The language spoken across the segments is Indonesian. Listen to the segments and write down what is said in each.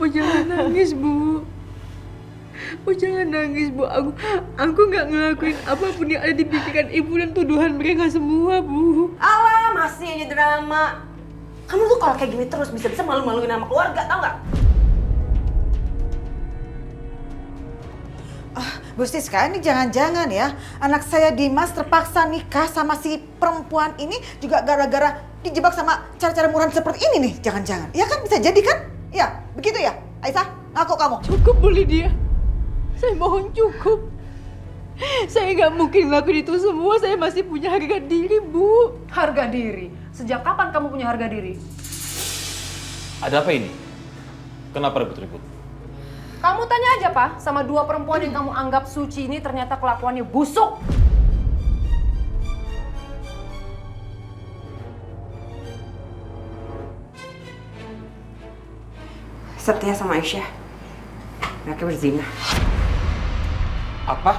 Bu jangan nangis, Bu. Bu jangan nangis, Bu. Aku nggak ngelakuin apapun yang ada di pikiran Ibu dan tuduhan mereka semua, Bu. Alah, masih aja drama. Kamu tuh kalau kayak gini terus bisa-bisa malu-maluin sama keluarga, tau nggak? Bu Siska, ini jangan-jangan ya anak saya Dimas terpaksa nikah sama si perempuan ini juga gara-gara dijebak sama cara-cara murahan seperti ini nih, jangan-jangan. Ya kan, bisa jadi kan? Ya, begitu ya? Aisyah, ngaku kamu. Cukup, Bu Lydia. Saya mohon cukup. Saya nggak mungkin ngelakuin itu semua. Saya masih punya harga diri, Bu. Harga diri? Sejak kapan kamu punya harga diri? Ada apa ini? Kenapa ribut-ribut? Kamu tanya aja, Pak, sama dua perempuan yang kamu anggap suci ini ternyata kelakuannya busuk. Setia sama Aisyah. Mereka berzina. Apa?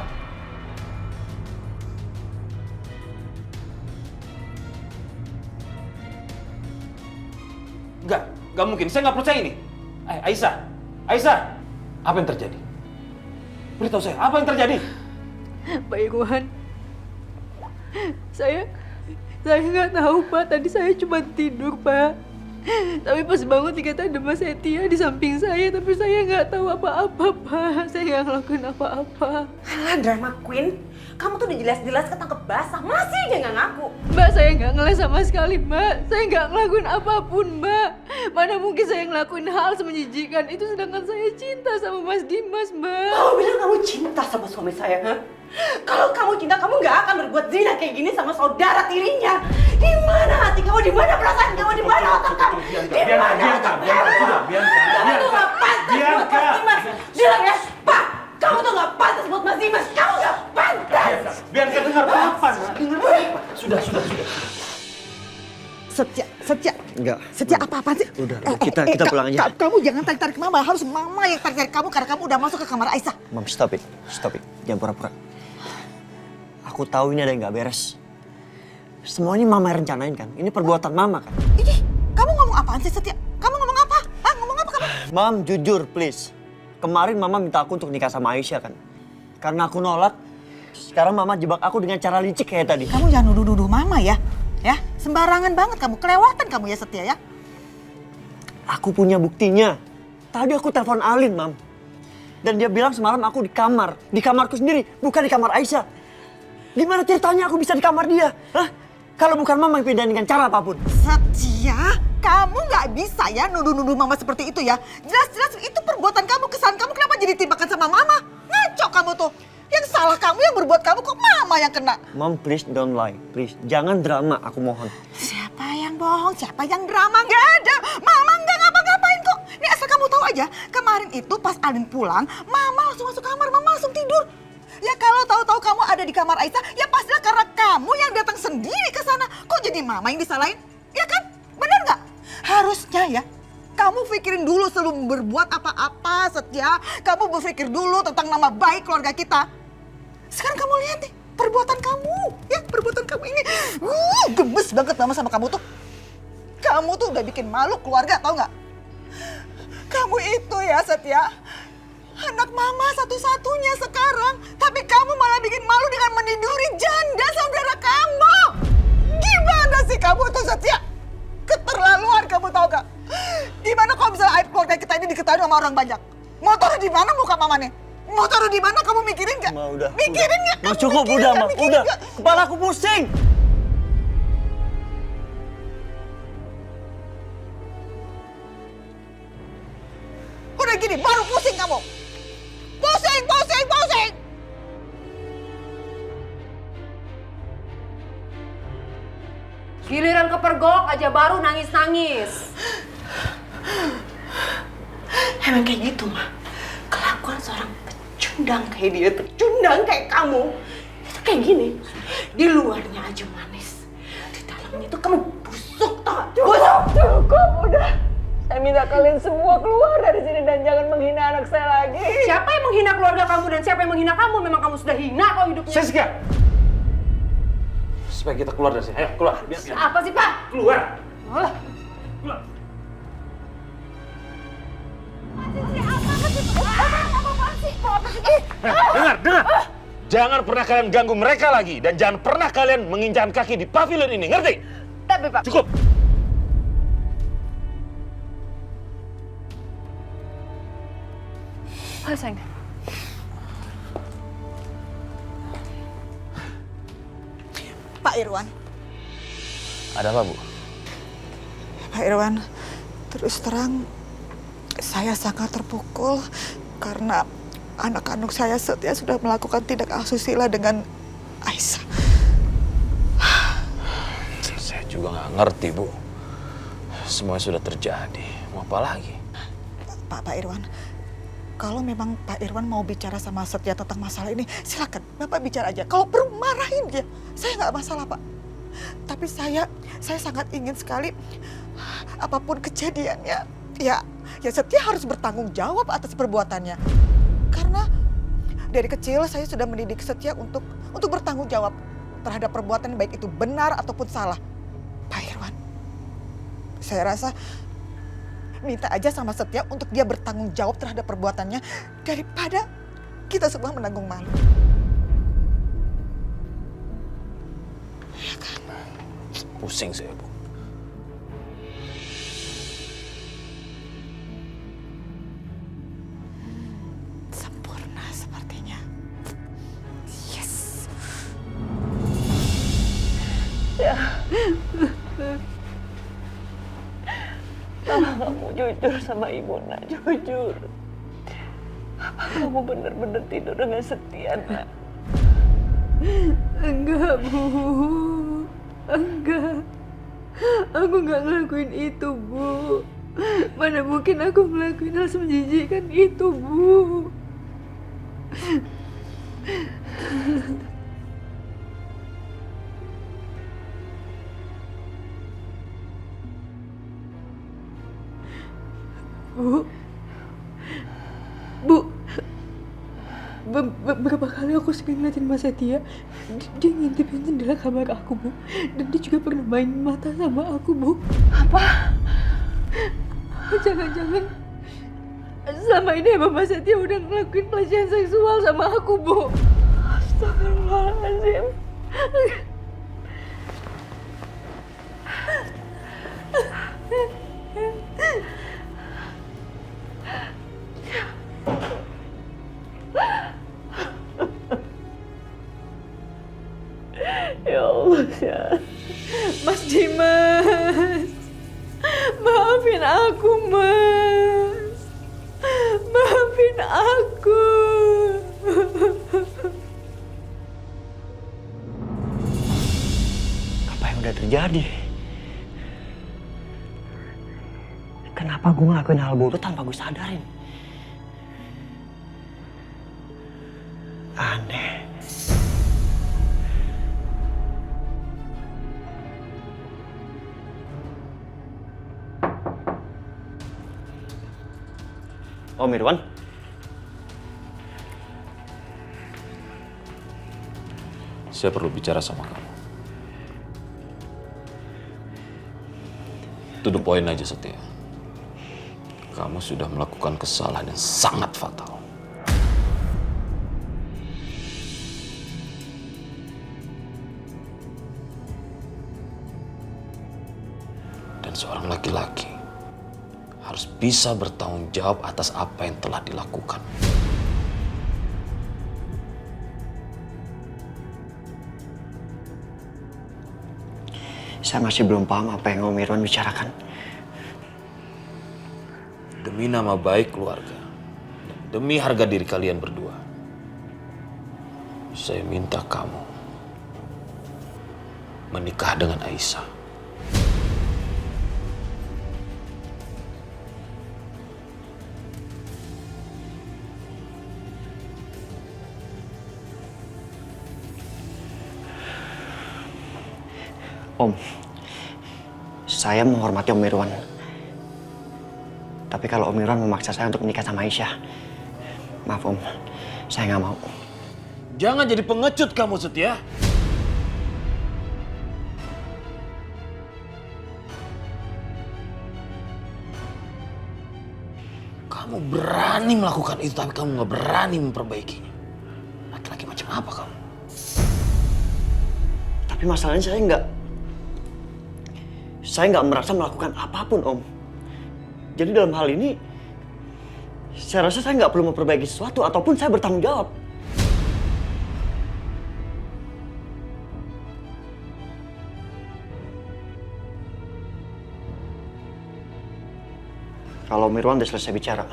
Enggak mungkin. Saya nggak percaya ini. Aisyah, apa yang terjadi? Beritahu saya, apa yang terjadi? Pak Irwan, saya nggak tahu, Pak. Tadi saya cuma tidur, Pak. Tapi pas bangun ternyata ada Mas Setia di samping saya, tapi saya nggak tahu apa-apa, Pak. Saya nggak ngelakuin apa-apa. Alah, drama queen. Kamu tuh udah jelas-jelas ketangkep basah, masih aja nggak ngaku. Mbak, saya nggak ngeles sama sekali, Mbak. Saya nggak ngelakuin apapun, Mbak. Mana mungkin saya ngelakuin hal semenjijikan itu sedangkan saya cinta sama Mas Dimas, Mbak. Kamu bilang kamu cinta sama suami saya, ha? Kalau kamu cinta, kamu nggak akan berbuat zina kayak gini sama saudara tirinya. Di mana hati kamu? Di mana perasaan kamu? Di mana otak kamu? Di mana otak kamu? Kamu tuh nggak pantas buat Mas Dimas. Bilang ya, Pak. Kamu tuh nggak pantas buat Mas Dimas. Kamu nggak pantas. Biarkan dengar Papa. Dengar Papa. Sudah. Setia. Enggak. Setia apa-apaan sih? Udah, kita pulang aja. Kamu jangan tarik-tarik Mama. Harus Mama yang tarik-tarik kamu karena kamu udah masuk ke kamar Aisyah. Mam, stop it. Jangan pura-pura. Aku tahu ini ada yang nggak beres. Semua ini Mama yang rencanain kan? Ini perbuatan Mama kan? Ini, kamu ngomong apaan sih Setia? Kamu ngomong apa? Hah? Ngomong apa kamu? Mam, jujur please. Kemarin Mama minta aku untuk nikah sama Aisyah kan? Karena aku nolak, sekarang Mama jebak aku dengan cara licik kayak tadi. Kamu jangan nuduh-nuduh Mama ya. Ya, sembarangan banget kamu. Kelewatan kamu ya Setia ya. Aku punya buktinya. Tadi aku telepon Alin, Mam. Dan dia bilang semalam aku di kamar. Di kamarku sendiri, bukan di kamar Aisyah. Gimana ceritanya aku bisa di kamar dia? Hah? Kalau bukan Mama yang pindahin dengan cara apapun. Setia, kamu nggak bisa ya nuduh-nuduh Mama seperti itu ya. Jelas-jelas itu perbuatan kamu, kesalahan kamu. Kenapa jadi timbakan sama Mama? Ngaco kamu tuh. Yang salah kamu yang berbuat kamu, kok Mama yang kena? Mom, please don't lie. Please, jangan drama, aku mohon. Siapa yang bohong? Siapa yang drama? Nggak ada. Mama nggak ngapa-ngapain kok. Ini asal kamu tahu aja, kemarin itu pas Alin pulang, Mama langsung masuk kamar, Mama langsung tidur. Ya kalau tahu-tahu kamu ada di kamar Aisyah, ya pastilah karena kamu yang datang sendiri ke sana. Kok jadi Mama yang disalahin? Ya kan? Benar nggak? Harusnya ya, kamu pikirin dulu sebelum berbuat apa-apa, Setia. Kamu berpikir dulu tentang nama baik keluarga kita. Sekarang kamu lihat nih, perbuatan kamu. Ya, perbuatan kamu ini. Gemes banget Mama sama kamu tuh. Kamu tuh udah bikin malu keluarga, tau nggak? Kamu itu ya, Setia. Anak Mama satu-satunya sekarang. Tapi kamu malah bikin malu dengan meniduri janda saudara kamu. Gimana sih kamu tuh, Setia? Keterlaluan kamu tau gak? Gimana kalau misalnya aib keluarga kita ini diketahui sama orang banyak? Mau taruh di mana muka Mama nih? Mau taruh di mana kamu mikirin gak? Ma, udah. Mikirin gak? Ma, cukup, udah, Ma. Udah. Kepala aku pusing. Udah gini, baru pusing kamu. Pusing. Giliran kepergok aja baru nangis-nangis. Emang kayak gitu, Ma. Kelakuan seorang pecundang kayak dia, pecundang kayak kamu. Itu kayak gini. Di luarnya aja manis. Di dalamnya itu kamu busuk, tau gak? Busuk! Cukup, udah. Saya minta kalian semua keluar dari sini dan jangan menghina anak saya lagi. Siapa yang menghina keluarga kamu dan siapa yang menghina kamu? Memang kamu sudah hina kok hidupnya. Siska! Supaya kita keluar dari sini. Ayo, keluar. Biar. Apa sih, Pak? Keluar! Oh. Keluar! Dengar. Jangan pernah kalian ganggu mereka lagi. Dan jangan pernah kalian menginjakan kaki di pavilion ini, ngerti? Tapi Pak, Cukup. sayang. Pak Irwan, Ada apa, Bu? Pak Irwan, terus terang saya sangat terpukul karena anak kandung saya Setia sudah melakukan tindak asusila dengan Aisyah. Saya juga nggak ngerti, Bu. Semuanya sudah terjadi. Mau apa lagi? Pak Irwan, kalau memang Pak Irwan mau bicara sama Setia tentang masalah ini, silakan Bapak bicara aja. Kalau perlu marahin dia, saya nggak masalah, Pak. Tapi saya sangat ingin sekali apapun kejadiannya, ya Setia harus bertanggung jawab atas perbuatannya. Karena dari kecil saya sudah mendidik Setia untuk bertanggung jawab terhadap perbuatan baik itu benar ataupun salah. Pak Irwan, saya rasa minta aja sama Setia untuk dia bertanggung jawab terhadap perbuatannya daripada kita semua menanggung malu. Ya kan? Pusing saya, Bu. Sempurna sepertinya. Yes. Kamu jujur sama Ibu, Nak. Jujur. Kamu benar-benar tidur dengan Setia, Nak. Enggak, Bu. Enggak. Aku nggak ngelakuin itu, Bu. Mana mungkin aku ngelakuin hal semenjijikkan itu, Bu. Bu. Beberapa kali aku sering ngeliatin Mas Setia. Dia ngintipin jendela kamar aku, Bu. Dan dia juga pernah main mata sama aku, Bu. Apa? Jangan-jangan selama ini emang Mas Setia udah ngelakuin pelecehan seksual sama aku, Bu. Astagfirullahaladzim. Ya Allah, Syah. Mas Dimas. Maafin aku, Mas. Maafin aku. Apa yang udah terjadi? Kenapa gue ngelakuin hal bodoh tanpa gue sadarin? Aneh. Om Irwan? Saya perlu bicara sama kamu. To the point aja, Setia. Kamu sudah melakukan kesalahan yang sangat fatal. Dan seorang laki-laki harus bisa bertanggung jawab atas apa yang telah dilakukan. Saya masih belum paham apa yang Om Irwan bicarakan. Demi nama baik keluarga, dan demi harga diri kalian berdua, saya minta kamu menikah dengan Aisyah. Om, saya menghormati Om Irwan. Tapi kalau Om Irwan memaksa saya untuk menikah sama Aisyah, maaf Om, saya nggak mau. Jangan jadi pengecut kamu, Setia. Kamu berani melakukan itu, tapi kamu nggak berani memperbaikinya. apa kamu? Tapi masalahnya saya nggak merasa melakukan apapun, Om. Jadi dalam hal ini, saya rasa saya nggak perlu memperbaiki sesuatu ataupun saya bertanggung jawab. Kalau Mirwan udah selesai bicara,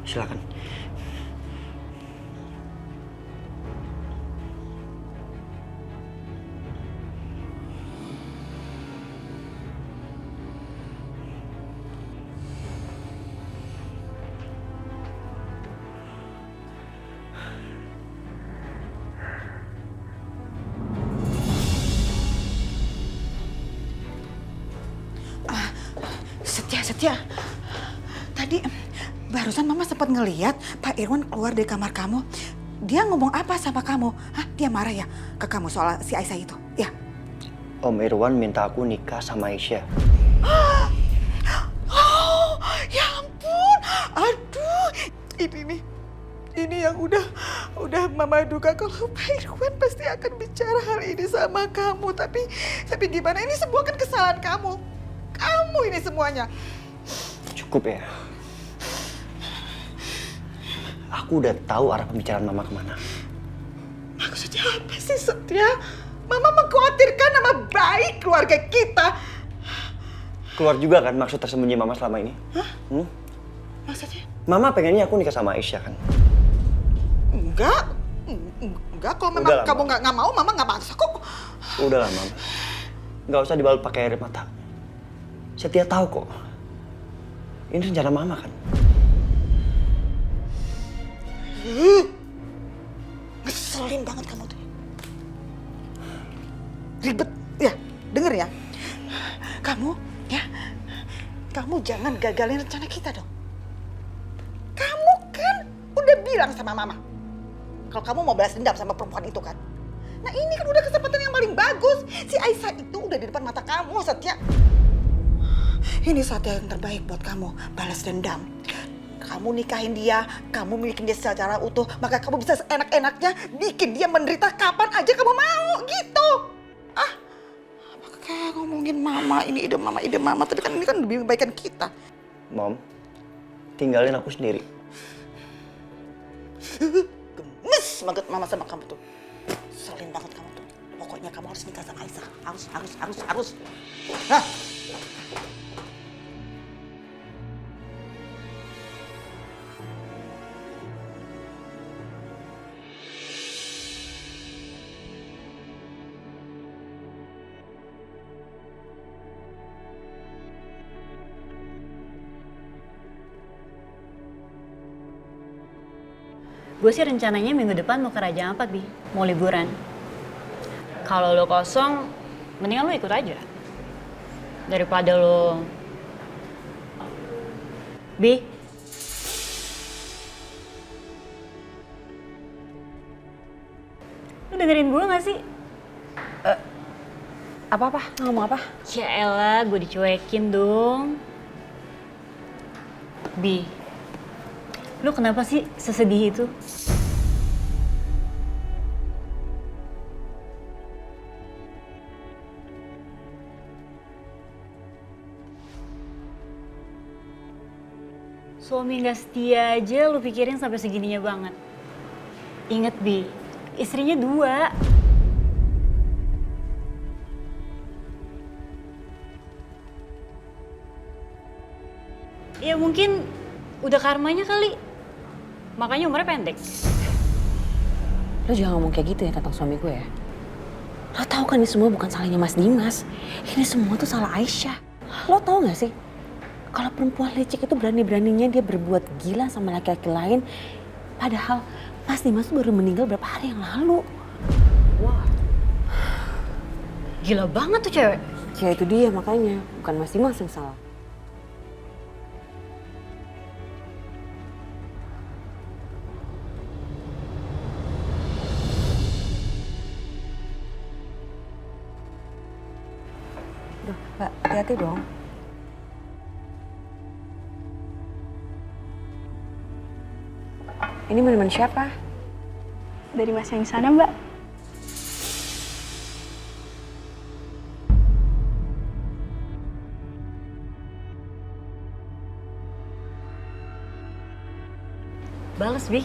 silakan. Setia. Tadi barusan Mama sempat ngeliat Pak Irwan keluar dari kamar kamu. Dia ngomong apa sama kamu? Hah? Dia marah ya ke kamu soal si Aisyah itu? Ya? Om Irwan minta aku nikah sama Aisyah. Oh, ya ampun. Aduh, ini yang udah Mama duga kalau Pak Irwan pasti akan bicara hal ini sama kamu. Tapi gimana? Ini semua kan kesalahan kamu. Kamu ini semuanya. Cukup ya. Aku udah tahu arah pembicaraan Mama kemana. Maksudnya apa sih, Setia? Mama mengkhawatirkan nama baik keluarga kita. Keluar juga kan maksud tersembunyi Mama selama ini? Hah? Maksudnya? Mama pengennya aku nikah sama Aisyah kan? Enggak. Kalau memang Udahlah, kamu nggak mau, Mama nggak maksa kok. Udahlah Mama. Nggak usah dibalut pakai air mata. Setia tahu kok. Ini rencana Mama kan? Ngeselin banget kamu tuh. Ribet. Ya, denger ya. Kamu jangan gagalin rencana kita dong. Kamu kan udah bilang sama Mama kalau kamu mau balas dendam sama perempuan itu kan. Nah ini kan udah kesempatan yang paling bagus. Si Aisyah itu udah di depan mata kamu, Setia. Ini saat yang terbaik buat kamu, balas dendam. Kamu nikahin dia, kamu milikin dia secara utuh, maka kamu bisa seenak-enaknya bikin dia menderita kapan aja kamu mau, gitu. Kayak ngomongin Mama, ini ide Mama, tapi kan ini kan demi kebaikan kita. Mom, tinggalin aku sendiri. Gemes banget Mama sama kamu tuh. Selin banget kamu tuh. Pokoknya kamu harus nikah sama Aisyah. Harus. Hah? Gue sih rencananya minggu depan mau ke Raja Ampat, Bi. Mau liburan. Kalau lo kosong, mendingan lo ikut aja. Daripada lo... Bi? Lo dengerin gue gak sih? Apa-apa? Ngomong apa? Ya elah, gue dicuekin dong. Bi, lo kenapa sih sesedih itu? Suami gak setia aja lu pikirin sampai segininya banget. Ingat Bi, istrinya 2. Ya mungkin udah karmanya kali. Makanya umurnya pendek. Lo jangan ngomong kayak gitu ya tentang suami gue ya. Lo tau kan ini semua bukan salahnya Mas Dimas. Ini semua tuh salah Aisyah. Lo tau gak sih? Kalau perempuan licik itu berani-beraninya dia berbuat gila sama laki-laki lain. Padahal Mas Dimas tuh baru meninggal berapa hari yang lalu. Wah, gila banget tuh cewek. Ya itu dia makanya, bukan Mas Dimas yang salah. Duh, Mbak, hati-hati dong. Ini minuman siapa? dari Mas yang di sana, Mbak. Bales, Bi.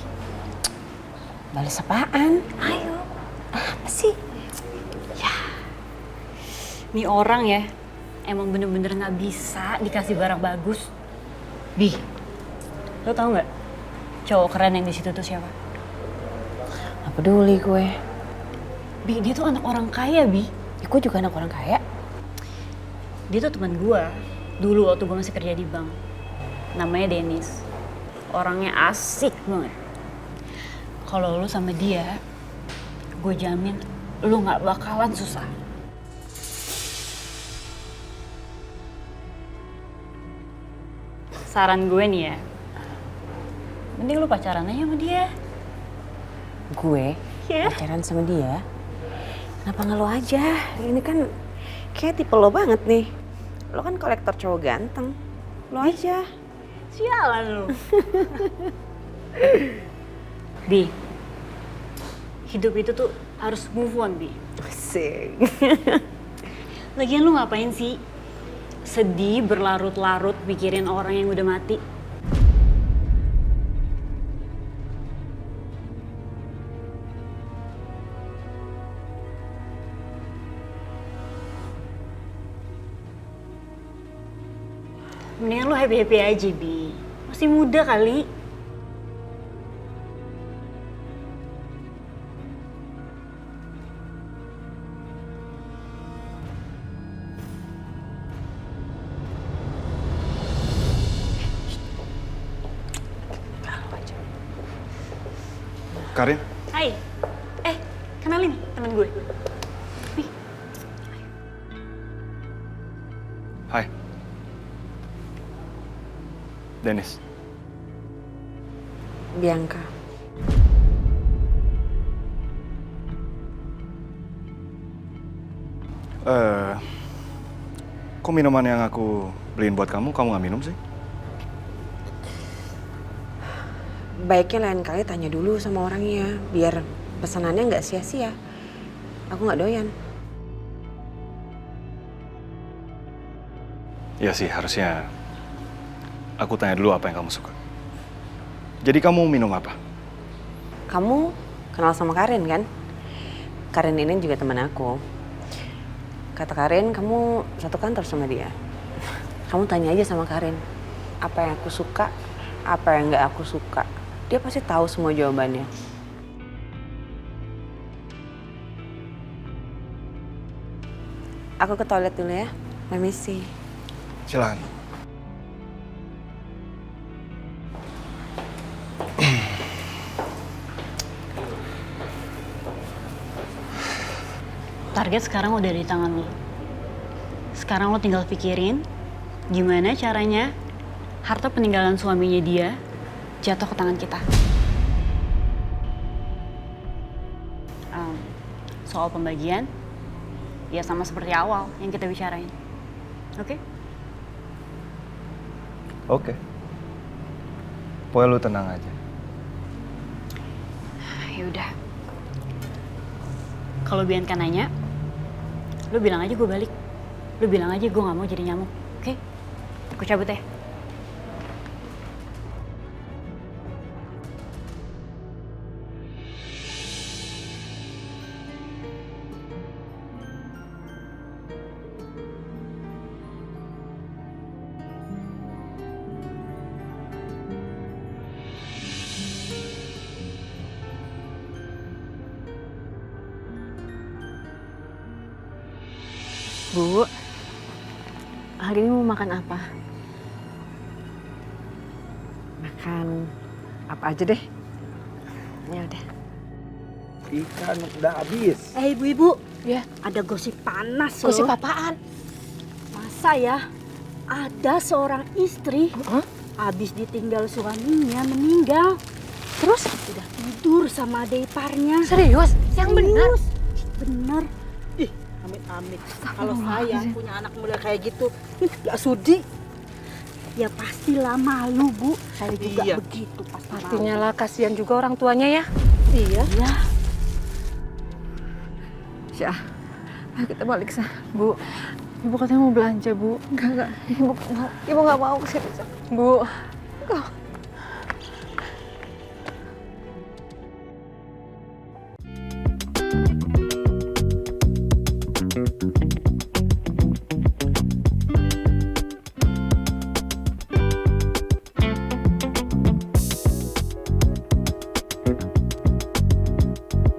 Balas apaan? Ayo. Apa sih? Nih orang ya, emang bener-bener nggak bisa dikasih barang bagus. Bi, lo tau nggak cowok keren yang di situ tuh siapa? Gak peduli gue. Bi, dia tuh anak orang kaya, Bi. Ya, gue juga anak orang kaya. Dia tuh teman gue dulu waktu gue masih kerja di bank. Namanya Dennis. Orangnya asik banget. Kalau lo sama dia, gue jamin lo nggak bakalan susah. Saran gue nih ya, mending lu pacaran aja sama dia. Gue Ya. pacaran sama dia. Kenapa nggak lo aja? Ini kan kayak tipe lo banget nih. Lo kan kolektor cowok ganteng. Lo aja. Sialan lu. Bi, hidup itu tuh harus move on, Bi. Asik. Lagian lu ngapain sih? Sedih berlarut-larut mikirin orang yang udah mati. Mendingan lu happy-happy aja, Bi. Masih muda kali. Karin, Hai. Kenalin temen gue. Nih. hai. Dennis, Bianca. kok minuman yang aku beliin buat kamu nggak minum sih? Baiknya lain kali tanya dulu sama orangnya, biar pesanannya nggak sia-sia. Aku nggak doyan. Iya sih, harusnya aku tanya dulu apa yang kamu suka. Jadi kamu minum apa? Kamu kenal sama Karin kan? Karin ini juga teman aku. Kata Karin, kamu satu kantor sama dia. Kamu tanya aja sama Karin, apa yang aku suka, apa yang nggak aku suka. Dia pasti tahu semua jawabannya. Aku ke toilet dulu ya. Permisi. Silakan. Target sekarang udah di tangan lo. Sekarang lo tinggal pikirin gimana caranya harta peninggalan suaminya dia jatuh ke tangan kita. Soal pembagian, ya sama seperti awal yang kita bicarain. Oke? Oke. Pokoknya lu tenang aja. Ya udah. Kalau Bianca nanya, lu bilang aja gue balik. Lu bilang aja gue nggak mau jadi nyamuk. Oke? Aku cabut ya. Bu, hari ini mau makan apa? Makan apa aja deh. Ya udah. Ikan udah habis. Ibu-ibu, ya ada gosip panas loh. Gosip apaan? Masa ya ada seorang istri habis ditinggal suaminya meninggal. Terus udah tidur sama adik iparnya. Serius? Yang benar? Bener. Amit-amit. Kalau saya punya anak muda kayak gitu, gak sudi. Ya pastilah malu, Bu. Saya juga Iya. begitu pasti. Pastinya lah, kasihan juga orang tuanya ya. Iya. Syah, ayo kita balik Syah. Bu, ibu katanya mau belanja, Bu. Enggak. Ibu nggak mau kesini, Syah. Bu,